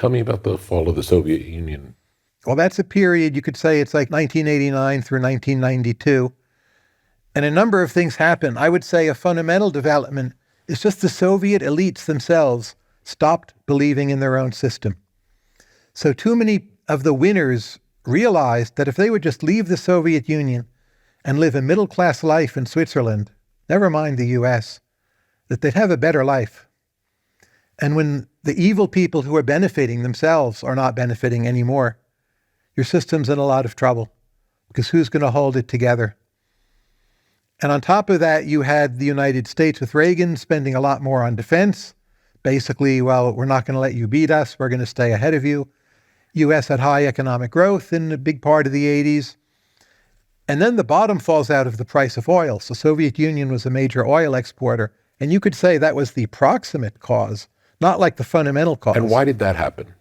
Tell me about the fall of the Soviet Union. Well, that's a period, you could say it's like 1989 through 1992. And a number of things happened. I would say a fundamental development is just the Soviet elites themselves stopped believing in their own system. So too many of the winners realized that if they would just leave the Soviet Union and live a middle-class life in Switzerland, never mind the US, that they'd have a better life. And when the evil people who are benefiting themselves are not benefiting anymore, your system's in a lot of trouble, because who's going to hold it together? And on top of that, you had the United States with Reagan spending a lot more on defense. Basically, well, we're not going to let you beat us. We're going to stay ahead of you. U.S. had high economic growth in a big part of the 80s. And then the bottom falls out of the price of oil. So Soviet Union was a major oil exporter. And you could say that was the proximate cause, not like the fundamental cause. And why did that happen?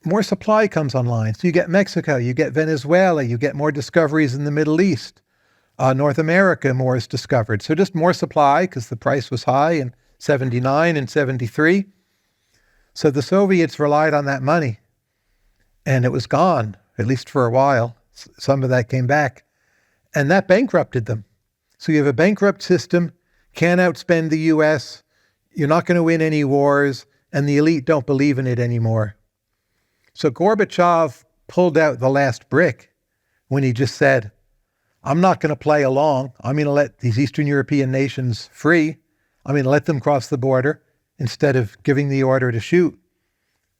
More supply comes online. So you get Mexico, you get Venezuela, you get more discoveries in the Middle East. North America, more is discovered. So just more supply because the price was high in 79 and 73. So the Soviets relied on that money, and it was gone, at least for a while. Some of that came back, and that bankrupted them. So you have a bankrupt system, can't outspend the US, you're not going to win any wars, and the elite don't believe in it anymore. So Gorbachev pulled out the last brick when he just said, I'm not going to play along. I'm going to let these Eastern European nations free. I'm going to let them cross the border instead of giving the order to shoot.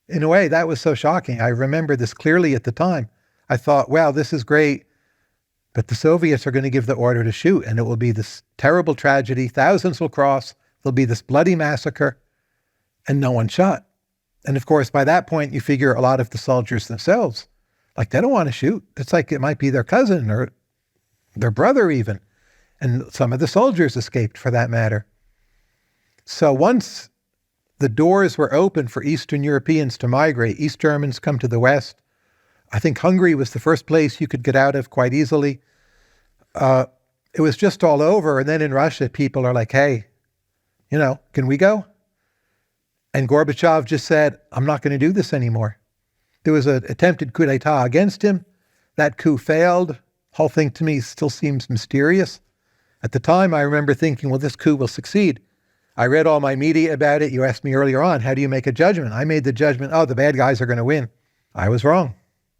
In a way, that was so shocking. I remember this clearly at the time. I thought, wow, this is great. But the Soviets are going to give the order to shoot, and it will be this terrible tragedy. Thousands will cross. There'll be this bloody massacre, and no one shot. And of course, by that point, you figure a lot of the soldiers themselves, like they don't want to shoot. It's like it might be their cousin or their brother even. And some of the soldiers escaped for that matter. So once the doors were open for Eastern Europeans to migrate, East Germans come to the West. I think Hungary was the first place you could get out of quite easily. It was just all over. And then in Russia, people are like, hey, can we go? And Gorbachev just said, I'm not going to do this anymore. There was an attempted coup d'etat against him. That coup failed. Whole thing to me still seems mysterious. At the time, I remember thinking, well, this coup will succeed. I read all my media about it. You asked me earlier on, how do you make a judgment? I made the judgment, the bad guys are going to win. I was wrong.